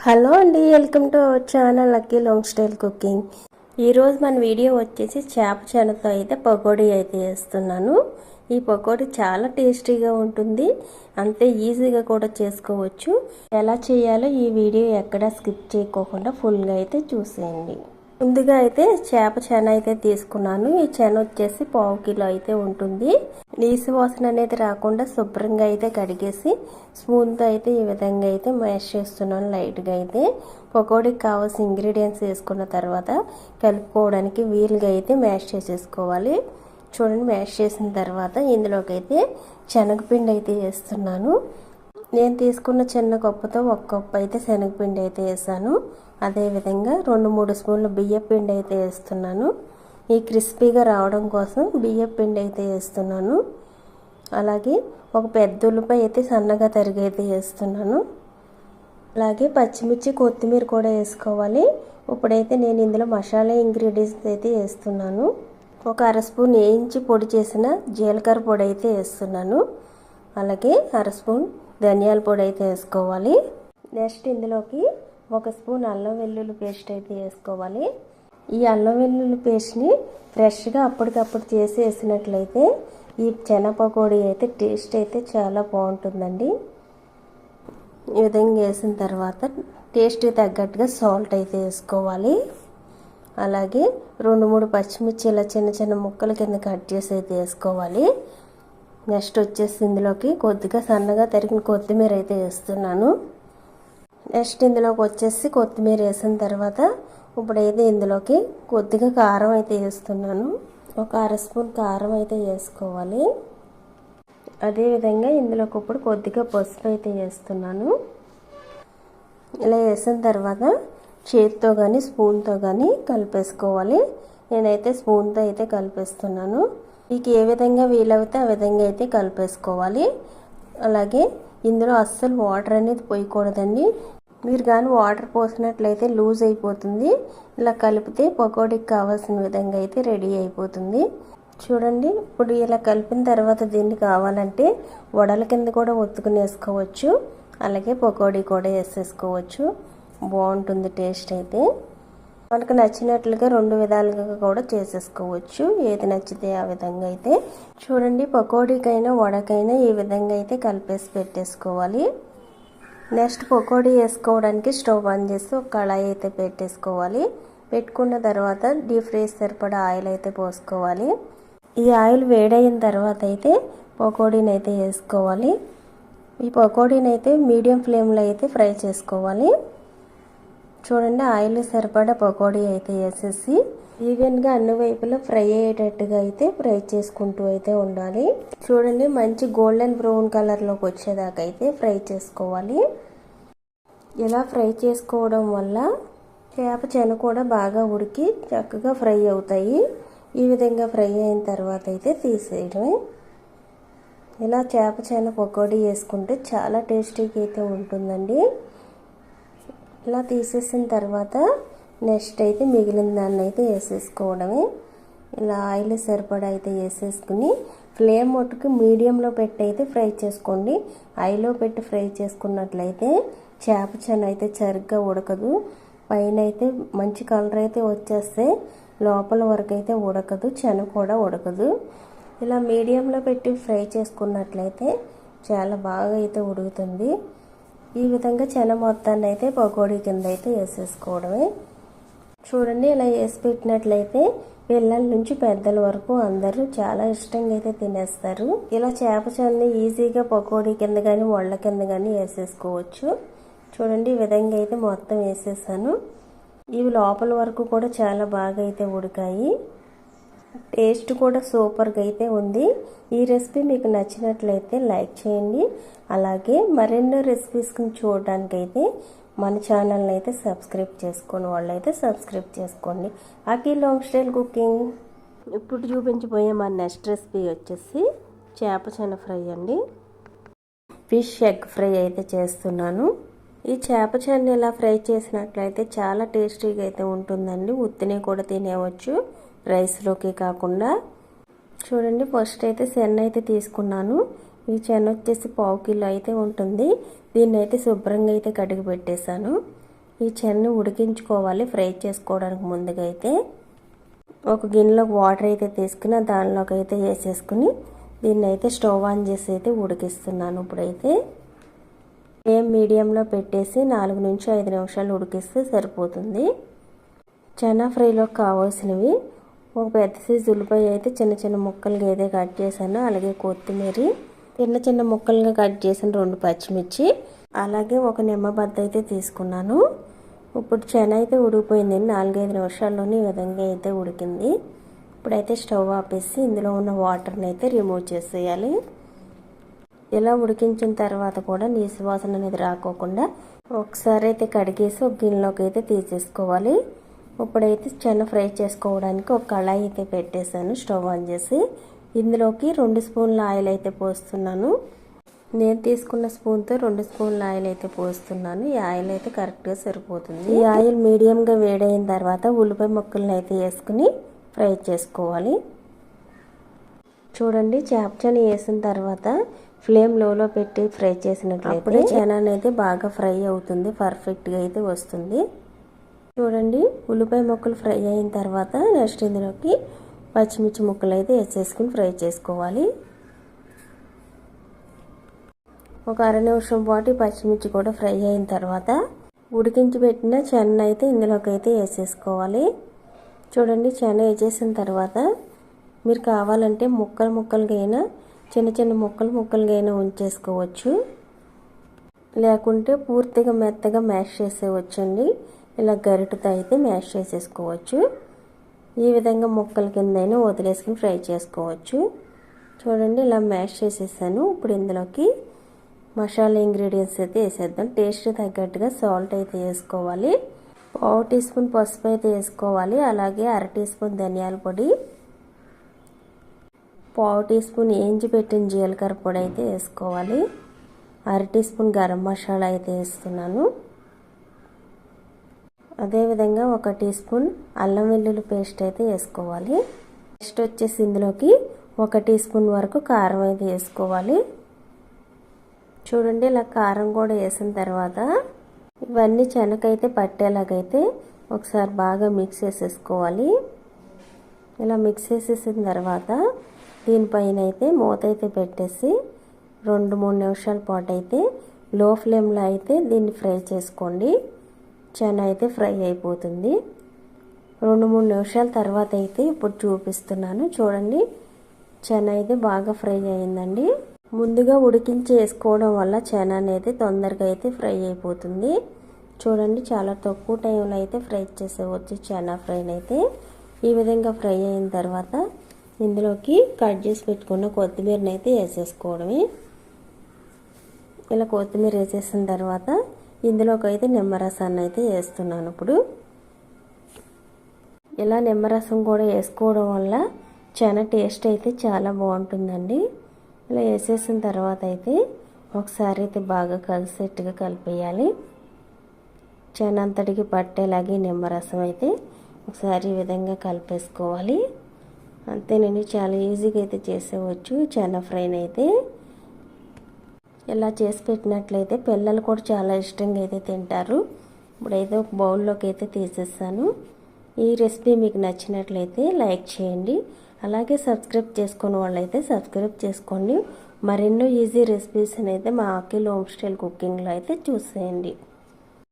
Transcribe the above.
Hello అండి, welcome to our channel lucky long style cooking. ఈరోజు మన వీడియో వచ్చేసి చేప చెనతో అయితే పకోడీ అయితే వేస్తున్నాను. ఈ పకోడీ చాలా టేస్టీగా ఉంటుంది, అంతే ఈజీగా కూడా చేసుకోవచ్చు. ఎలా చేయాలో ఈ వీడియో ఎక్కడ స్కిప్ చేయకోకుండా ఫుల్గా అయితే చూసేయండి. ముందుగా అయితే చేప చెన అయితే తీసుకున్నాను. ఈ చెన వచ్చేసి 1/2 కిలో అయితే ఉంటుంది. నీసు వాసన అనేది రాకుండా శుభ్రంగా అయితే కడిగేసి స్పూన్తో అయితే ఈ విధంగా అయితే మ్యాష్ చేస్తున్నాను. లైట్గా అయితే పకోడీకి కావాల్సిన ఇంగ్రీడియంట్స్ వేసుకున్న తర్వాత కలుపుకోవడానికి వీలుగా అయితే మ్యాష్ చేసేసుకోవాలి. చూడండి, మ్యాష్ చేసిన తర్వాత ఇందులోకి అయితే శనగపిండి అయితే వేస్తున్నాను. నేను తీసుకున్న చిన్న కప్పుతో 1 కప్పు అయితే శనగపిండి అయితే వేసాను. అదేవిధంగా 2-3 స్పూన్లు బియ్యం పిండి అయితే వేస్తున్నాను. ఈ క్రిస్పీగా రావడం కోసం బియ్యం పిండి అయితే వేస్తున్నాను. అలాగే ఒక పెద్ద ఉల్లిపాయ అయితే సన్నగా తరిగి అయితే వేస్తున్నాను. అలాగే పచ్చిమిర్చి, కొత్తిమీర కూడా వేసుకోవాలి. ఇప్పుడైతే నేను ఇందులో మసాలా ఇంగ్రీడియంట్స్ అయితే వేస్తున్నాను. ఒక 1/2 స్పూన్ వేయించి పొడి చేసిన జీలకర్ర పొడి అయితే వేస్తున్నాను. అలాగే 1/2 స్పూన్ ధనియాల పొడి అయితే వేసుకోవాలి. నెక్స్ట్ ఇందులోకి 1 స్పూన్ అల్లం వెల్లుల్లి పేస్ట్ అయితే వేసుకోవాలి. ఈ అల్లం వెల్లుల్లి పేస్ట్ని ఫ్రెష్గా అప్పటికప్పుడు చేసి వేసినట్లయితే ఈ చెన పకోడీ అయితే టేస్ట్ అయితే చాలా బాగుంటుందండి. ఈ విధంగా వేసిన తర్వాత టేస్ట్కి తగ్గట్టుగా సాల్ట్ అయితే వేసుకోవాలి. అలాగే 2-3 పచ్చిమిర్చి ఇలా చిన్న చిన్న ముక్కల కింద కట్ చేసి అయితే వేసుకోవాలి. నెక్స్ట్ వచ్చేసి ఇందులోకి కొద్దిగా సన్నగా తరిగిన కొత్తిమీర అయితే వేస్తున్నాను. నెక్స్ట్ ఇందులోకి వచ్చేసి కొత్తిమీర వేసిన తర్వాత ఇప్పుడైతే ఇందులోకి కొద్దిగా కారం అయితే వేస్తున్నాను. ఒక 1/2 స్పూన్ కారం అయితే వేసుకోవాలి. అదేవిధంగా ఇందులోకి ఇప్పుడు కొద్దిగా పసుపు అయితే వేస్తున్నాను. ఇలా వేసిన తర్వాత చేతితో కానీ స్పూన్తో కానీ కలిపేసుకోవాలి. నేనైతే స్పూన్తో అయితే కలిపేస్తున్నాను. మీకు ఏ విధంగా వీలవుతే ఆ విధంగా అయితే కలిపేసుకోవాలి. అలాగే ఇందులో అస్సలు వాటర్ అనేది పోయకూడదండి. మీరు కానీ వాటర్ పోసినట్లయితే లూజ్ అయిపోతుంది. ఇలా కలిపితే పకోడీకి కావాల్సిన విధంగా అయితే రెడీ అయిపోతుంది. చూడండి, ఇప్పుడు ఇలా కలిపిన తర్వాత దీన్ని కావాలంటే వడల కింద కూడా ఒత్తుకుని వేసుకోవచ్చు. అలాగే పకోడీ కూడా వేసేసుకోవచ్చు. బాగుంటుంది టేస్ట్ అయితే. మనకు నచ్చినట్లుగా 2 విధాలుగా కూడా చేసేసుకోవచ్చు. ఏది నచ్చితే ఆ విధంగా అయితే. చూడండి, పకోడీకైనా వడకైనా ఈ విధంగా అయితే కలిపేసి పెట్టేసుకోవాలి. నెక్స్ట్ పకోడీ వేసుకోవడానికి స్టవ్ ఆన్ చేసి ఒక కళాయి అయితే పెట్టేసుకోవాలి. పెట్టుకున్న తర్వాత డీప్ ఫ్రై సరిపడా ఆయిల్ అయితే పోసుకోవాలి. ఈ ఆయిల్ వేడైన తర్వాత అయితే పకోడీని అయితే వేసుకోవాలి. ఈ పకోడీని అయితే మీడియం ఫ్లేమ్లో అయితే ఫ్రై చేసుకోవాలి. చూడండి, ఆయిల్ సరిపడా పకోడీ అయితే వేసేసి ఈవెన్గా అన్ని వైపులా ఫ్రై అయ్యేటట్టుగా అయితే ఫ్రై చేసుకుంటూ అయితే ఉండాలి. చూడండి, మంచి గోల్డెన్ బ్రౌన్ కలర్లోకి వచ్చేదాకా అయితే ఫ్రై చేసుకోవాలి. ఇలా ఫ్రై చేసుకోవడం వల్ల చేప చెన కూడా బాగా ఉడికి చక్కగా ఫ్రై అవుతాయి. ఈ విధంగా ఫ్రై అయిన తర్వాత అయితే తీసేయడమే. ఇలా చేప చెన పకోడీ వేసుకుంటే చాలా టేస్టీగా అయితే ఉంటుందండి. ఇలా తీసేసిన తర్వాత నెక్స్ట్ అయితే మిగిలిన దాన్ని అయితే వేసేసుకోవడమే. ఇలా ఆయిల్ సరిపడా అయితే వేసేసుకుని ఫ్లేమ్ మట్టుకు మీడియంలో పెట్టి అయితే ఫ్రై చేసుకోండి. హైలో పెట్టి ఫ్రై చేసుకున్నట్లయితే చేప చెన అయితే సరిగ్గా ఉడకదు. పైన అయితే మంచి కలర్ అయితే వచ్చేస్తే లోపల వరకు అయితే ఉడకదు, చెన కూడా ఉడకదు. ఇలా మీడియంలో పెట్టి ఫ్రై చేసుకున్నట్లయితే చాలా బాగా అయితే ఉడుకుతుంది. ఈ విధంగా చెన మొత్తాన్ని అయితే పకోడీ కింద అయితే వేసేసుకోవడమే. చూడండి, ఇలా వేసి పెట్టినట్లయితే పిల్లల నుంచి పెద్దల వరకు అందరూ చాలా ఇష్టంగా అయితే తినేస్తారు. ఇలా చేప చెనని ఈజీగా పకోడీ కింద కానీ వడల కింద కానీ వేసేసుకోవచ్చు. చూడండి, ఈ విధంగా అయితే మొత్తం వేసేసాను. ఇవి లోపల వరకు కూడా చాలా బాగా అయితే ఉడికాయి. టేస్ట్ కూడా సూపర్గా అయితే ఉంది. ఈ రెసిపీ మీకు నచ్చినట్లయితే లైక్ చేయండి. అలాగే మరెన్నో రెసిపీస్ని చూడడానికి అయితే మన ఛానల్ని అయితే సబ్స్క్రైబ్ చేసుకుని వాళ్ళైతే సబ్స్క్రైబ్ చేసుకోండి. Lucky long style cooking. ఇప్పుడు చూపించబోయే మన నెక్స్ట్ రెసిపీ వచ్చేసి చేప చెన ఫ్రై అండి. ఫిష్ ఎగ్ ఫ్రై అయితే చేస్తున్నాను. ఈ చేప చెనని ఇలా ఫ్రై చేసినట్లయితే చాలా టేస్టీగా అయితే ఉంటుందండి. ఉత్తినే కూడా తినేవచ్చు, రైస్లోకి కాకుండా. చూడండి, ఫస్ట్ అయితే చెన్న అయితే తీసుకున్నాను. ఈ చెన వచ్చేసి 1/2 కిలో అయితే ఉంటుంది. దీన్ని అయితే శుభ్రంగా అయితే కడిగి పెట్టేశాను. ఈ చెన్ని ఉడికించుకోవాలి ఫ్రై చేసుకోవడానికి ముందుగా అయితే. ఒక గిన్నెలోకి వాటర్ అయితే తీసుకుని దానిలోకి అయితే వేసేసుకుని దీన్ని అయితే స్టవ్ ఆన్ చేసి అయితే ఉడికిస్తున్నాను. ఇప్పుడైతే మీడియంలో పెట్టేసి 4 నుంచి 5 నిమిషాలు ఉడికిస్తే సరిపోతుంది. చనా ఫ్రైలో కావాల్సినవి ఒక పెద్ద సైజు ఉల్లిపాయ అయితే చిన్న చిన్న ముక్కలుగా అయితే కట్ చేశాను. అలాగే కొత్తిమీర చిన్న చిన్న ముక్కలుగా కట్ చేసిన 2 పచ్చిమిర్చి, అలాగే ఒక నిమ్మబద్ద అయితే తీసుకున్నాను. ఇప్పుడు చెన అయితే ఉడికిపోయింది. 4-5 నిమిషాల్లోనే ఈ విధంగా అయితే ఉడికింది. ఇప్పుడైతే స్టవ్ ఆపేసి ఇందులో ఉన్న వాటర్ని అయితే రిమూవ్ చేసేయాలి. ఇలా ఉడికించిన తర్వాత కూడా నీసు వాసన అనేది రాకోకుండా ఒకసారి అయితే కడిగేసి ఒక గిన్నెలోకి అయితే తీసేసుకోవాలి. ఇప్పుడైతే చెన ఫ్రై చేసుకోవడానికి ఒక కళాయి అయితే పెట్టేశాను స్టవ్ ఆన్ చేసి. ఇందులోకి 2 స్పూన్ల ఆయిల్ అయితే పోస్తున్నాను. నేను తీసుకున్న స్పూన్తో 2 స్పూన్ల ఆయిల్ అయితే పోస్తున్నాను. ఈ ఆయిల్ అయితే కరెక్ట్గా సరిపోతుంది. ఈ ఆయిల్ మీడియంగా వేడైన తర్వాత ఉల్లిపాయ ముక్కలను అయితే వేసుకుని ఫ్రై చేసుకోవాలి. చూడండి, చాప్చని వేసిన తర్వాత ఫ్లేమ్ లోలో పెట్టి ఫ్రై చేసినట్లయితే చెన అనేది బాగా ఫ్రై అవుతుంది, పర్ఫెక్ట్గా అయితే వస్తుంది. చూడండి, ఉల్లిపాయ ముక్కలు ఫ్రై అయిన తర్వాత నెక్స్ట్ ఇందులోకి పచ్చిమిర్చి ముక్కలు అయితే వేసేసుకుని ఫ్రై చేసుకోవాలి. ఒక 1/2 నిమిషం పాటు పచ్చిమిర్చి కూడా ఫ్రై అయిన తర్వాత ఉడికించి పెట్టిన చెన్న అయితే ఇందులోకి అయితే వేసేసుకోవాలి. చూడండి, చెన్న వేసేసిన తర్వాత మీరు కావాలంటే ముక్కలుగా అయినా చిన్న చిన్న ముక్కలుగా అయినా ఉంచేసుకోవచ్చు, లేకుంటే పూర్తిగా మెత్తగా మ్యాష్ చేసేవచ్చండి. ఇలా గరిటెతో అయితే మ్యాష్ చేసేసుకోవచ్చు. ఈ విధంగా ముక్కల కిందైనా వదిలేసుకుని ఫ్రై చేసుకోవచ్చు. చూడండి, ఇలా మ్యాష్ చేసేసాను. ఇప్పుడు ఇందులోకి మసాలా ఇంగ్రీడియంట్స్ అయితే వేసేద్దాం. టేస్ట్ తగ్గట్టుగా సాల్ట్ అయితే వేసుకోవాలి. 1/2 టీ స్పూన్ పసుపు అయితే వేసుకోవాలి. అలాగే 1/2 టీ స్పూన్ ధనియాల పొడి, 1/2 టీ స్పూన్ ఏంచి పెట్టిన జీలకర్ర పొడి అయితే వేసుకోవాలి. 1/2 టీ స్పూన్ గరం మసాలా అయితే వేస్తున్నాను. అదేవిధంగా 1 టీ స్పూన్ అల్లం వెల్లుల్లి పేస్ట్ అయితే వేసుకోవాలి. నెక్స్ట్ వచ్చేసి ఇందులోకి 1 టీ స్పూన్ వరకు కారం అయితే వేసుకోవాలి. చూడండి, ఇలా కారం కూడా వేసిన తర్వాత ఇవన్నీ చెనకైతే పట్టేలాగైతే ఒకసారి బాగా మిక్స్ చేసేసుకోవాలి. ఇలా మిక్స్ చేసేసిన తర్వాత దీనిపైన అయితే మూత అయితే పెట్టేసి 2-3 నిమిషాల పాటు అయితే లో ఫ్లేమ్లో అయితే దీన్ని ఫ్రై చేసుకోండి. చెన అయితే ఫ్రై అయిపోతుంది. 2-3 నిమిషాల తర్వాత అయితే ఇప్పుడు చూపిస్తున్నాను. చూడండి, చెన అయితే బాగా ఫ్రై అయిందండి. ముందుగా ఉడికించి వేసుకోవడం వల్ల చెన అనేది తొందరగా అయితే ఫ్రై అయిపోతుంది. చూడండి, చాలా తక్కువ టైంలో అయితే ఫ్రై చేసేవచ్చు చెన ఫ్రైని అయితే. ఈ విధంగా ఫ్రై అయిన తర్వాత ఇందులోకి కట్ చేసి పెట్టుకున్న కొత్తిమీరని అయితే వేసేసుకోవడమే. ఇలా కొత్తిమీర వేసేసిన తర్వాత ఇందులోకి అయితే నిమ్మరసాన్ని అయితే వేస్తున్నాను. ఇప్పుడు ఇలా నిమ్మరసం కూడా వేసుకోవడం వల్ల చెన టేస్ట్ అయితే చాలా బాగుంటుందండి. ఇలా వేసేసిన తర్వాత అయితే ఒకసారి అయితే బాగా కలిసేట్టుగా కలిపేయాలి. చెన అంతటికి పట్టేలాగే నిమ్మరసం అయితే ఒకసారి ఈ విధంగా కలిపేసుకోవాలి. అంతేనండి, చాలా ఈజీగా అయితే చేసేవచ్చు చెన ఫ్రైని అయితే. ఇలా చేసి పెట్టినట్లయితే పిల్లలు కూడా చాలా ఇష్టంగా అయితే తింటారు. ఇప్పుడైతే ఒక బౌల్లోకి అయితే తీసేస్తాను. ఈ రెసిపీ మీకు నచ్చినట్లయితే లైక్ చేయండి. అలాగే సబ్స్క్రైబ్ చేసుకున్న వాళ్ళైతే సబ్స్క్రైబ్ చేసుకోండి. మరెన్నో ఈజీ రెసిపీస్ అయితే మా అఖిల్ హోమ్ స్టైల్ కుకింగ్లో అయితే చూసేయండి.